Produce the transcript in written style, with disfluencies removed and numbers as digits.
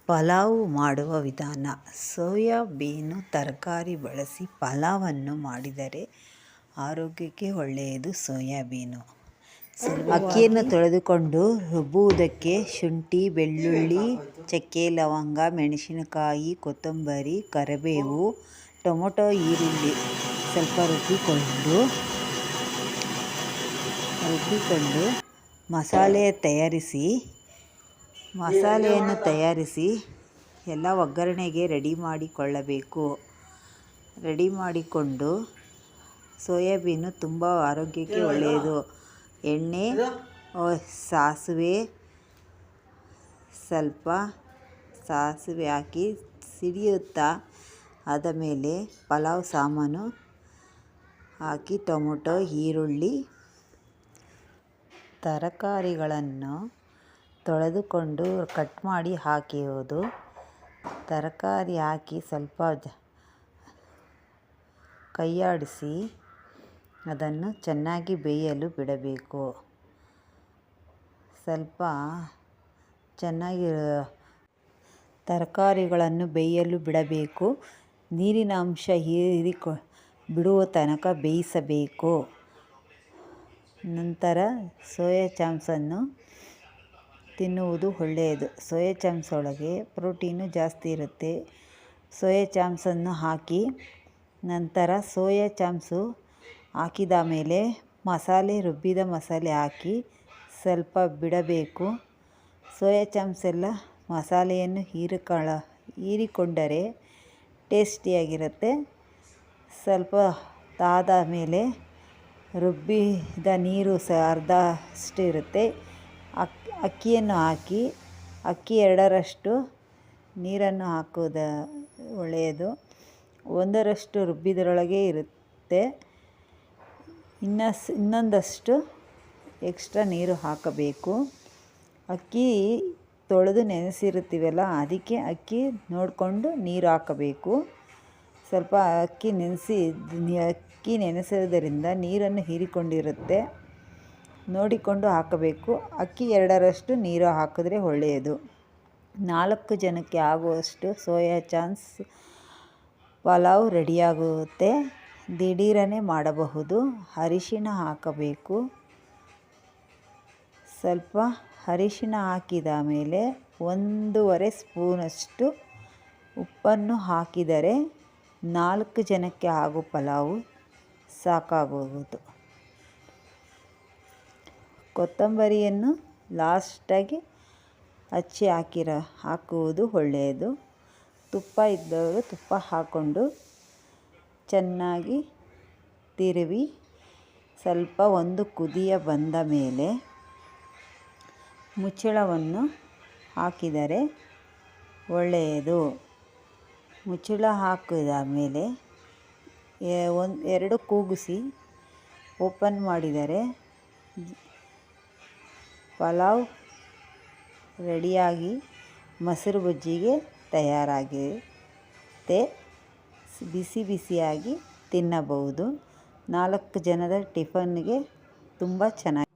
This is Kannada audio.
ಪಲಾವು ಮಾಡುವ ವಿಧಾನ. ಸೋಯಾಬೀನು ತರಕಾರಿ ಬಳಸಿ ಪಲಾವನ್ನು ಮಾಡಿದರೆ ಆರೋಗ್ಯಕ್ಕೆ ಒಳ್ಳೆಯದು. ಸೋಯಾಬೀನು ಅಕ್ಕಿಯನ್ನು ತೊಳೆದುಕೊಂಡು ರುಬ್ಬುವುದಕ್ಕೆ ಶುಂಠಿ, ಬೆಳ್ಳುಳ್ಳಿ, ಚಕ್ಕೆ, ಲವಂಗ, ಮೆಣಸಿನಕಾಯಿ, ಕೊತ್ತಂಬರಿ, ಕರಿಬೇವು, ಟೊಮೊಟೊ, ಈರುಳ್ಳಿ ಸ್ವಲ್ಪ ರುಬ್ಬಿಕೊಂಡು ಮಸಾಲೆಯನ್ನು ತಯಾರಿಸಿ ಎಲ್ಲ ಒಗ್ಗರಣೆಗೆ ರೆಡಿ ಮಾಡಿಕೊಂಡು ಸೋಯಾಬೀನು ತುಂಬ ಆರೋಗ್ಯಕ್ಕೆ ಒಳ್ಳೆಯದು. ಎಣ್ಣೆ, ಸಾಸಿವೆ ಹಾಕಿ ಸಿಡಿಯುತ್ತಾ ಆದ ಮೇಲೆ ಪಲಾವ್ ಸಾಮಾನು ಹಾಕಿ ಟೊಮೊಟೊ, ಈರುಳ್ಳಿ, ತರಕಾರಿಗಳನ್ನು ತೊಳೆದುಕೊಂಡು ಕಟ್ ಮಾಡಿ ಹಾಕುವುದು. ತರಕಾರಿ ಹಾಕಿ ಸ್ವಲ್ಪ ಕೈಯಾಡಿಸಿ ಅದನ್ನು ಚೆನ್ನಾಗಿ ಬೇಯಲು ಬಿಡಬೇಕು. ಸ್ವಲ್ಪ ಚೆನ್ನಾಗಿ ತರಕಾರಿಗಳನ್ನು ಬೇಯಲು ಬಿಡಬೇಕು. ನೀರಿನ ಅಂಶ ಬಿಡುವ ತನಕ ಬೇಯಿಸಬೇಕು. ನಂತರ ಸೋಯಾ ಚಂಕ್ಸನ್ನು ತಿನ್ನುವುದು ಒಳ್ಳೆಯದು. ಸೋಯಾ ಚಂಕ್ಸ್ ಒಳಗೆ ಪ್ರೋಟೀನು ಜಾಸ್ತಿ ಇರುತ್ತೆ. ಸೋಯಾ ಚಂಕ್ಸನ್ನು ಹಾಕಿ ನಂತರ ಸೋಯಾ ಚಂಕ್ಸು ಹಾಕಿದ ಮೇಲೆ ರುಬ್ಬಿದ ಮಸಾಲೆ ಹಾಕಿ ಸ್ವಲ್ಪ ಬಿಡಬೇಕು. ಸೋಯಾ ಚಂಕ್ಸ್ ಎಲ್ಲ ಮಸಾಲೆಯನ್ನು ಹೀರಿಕೊಂಡರೆ ಟೇಸ್ಟಿಯಾಗಿರುತ್ತೆ. ಸ್ವಲ್ಪ ತಾದ ಮೇಲೆ ರುಬ್ಬಿದ ನೀರು ಅರ್ಧಷ್ಟು ಇರುತ್ತೆ. ಅಕ್ಕಿಯನ್ನು ಹಾಕಿ ಅಕ್ಕಿ 2ರಷ್ಟು ನೀರನ್ನು ಹಾಕುವುದು ಒಳ್ಳೆಯದು. 1ರಷ್ಟು ರುಬ್ಬಿದರೊಳಗೆ ಇರುತ್ತೆ. ಇನ್ನೊಂದಷ್ಟು ಎಕ್ಸ್ಟ್ರಾ ನೀರು ಹಾಕಬೇಕು. ಅಕ್ಕಿ ತೊಳೆದು ನೆನೆಸಿರುತ್ತೀವಲ್ಲ, ಅದಕ್ಕೆ ಅಕ್ಕಿ ನೋಡಿಕೊಂಡು ನೀರು ಹಾಕಬೇಕು. ಸ್ವಲ್ಪ ಅಕ್ಕಿ ನೆನೆಸೋದರಿಂದ ನೀರನ್ನು ಹೀರಿಕೊಂಡಿರುತ್ತೆ, ನೋಡಿಕೊಂಡು ಹಾಕಬೇಕು. ಅಕ್ಕಿ 2ರಷ್ಟು ನೀರು ಹಾಕಿದ್ರೆ ಒಳ್ಳೆಯದು. 4 ಜನಕ್ಕೆ ಆಗುವಷ್ಟು ಸೋಯಾ ಚಂಕ್ಸ್ ಪಲಾವ್ ರೆಡಿಯಾಗುತ್ತೆ. ದಿಢೀರನೇ ಮಾಡಬಹುದು. ಅರಿಶಿಣ ಹಾಕಬೇಕು. ಸ್ವಲ್ಪ ಅರಿಶಿಣ ಹಾಕಿದ ಮೇಲೆ 1.5 ಸ್ಪೂನಷ್ಟು ಉಪ್ಪನ್ನು ಹಾಕಿದರೆ 4 ಜನಕ್ಕೆ ಆಗೋ ಪಲಾವು ಸಾಕಾಗುವುದು. ಕೊತ್ತಂಬರಿಯನ್ನು ಲಾಸ್ಟಾಗಿ ಹಚ್ಚಿ ಹಾಕುವುದು ಒಳ್ಳೆಯದು. ತುಪ್ಪ ಇದ್ದವರು ತುಪ್ಪ ಹಾಕ್ಕೊಂಡು ಚೆನ್ನಾಗಿ ತಿರುವಿ ಸ್ವಲ್ಪ ಒಂದು ಕುದಿಯ ಬಂದ ಮೇಲೆ ಮುಚ್ಚಳವನ್ನು ಹಾಕಿದರೆ ಒಳ್ಳೆಯದು. ಮುಚ್ಚಳ ಹಾಕಿದ ಮೇಲೆ 2 ಕೂಗಿಸಿ ಓಪನ್ ಮಾಡಿದರೆ ಪಲಾವ್ ರೆಡಿಯಾಗಿ ಮೊಸರು ಬಜ್ಜಿಗೆ ತಯಾರಾಗಿದೆ. ಬಿಸಿಯಾಗಿ ತಿನ್ನಬಹುದು. 4 ಜನದ ಟಿಫನ್ಗೆ ತುಂಬ ಚೆನ್ನಾಗಿ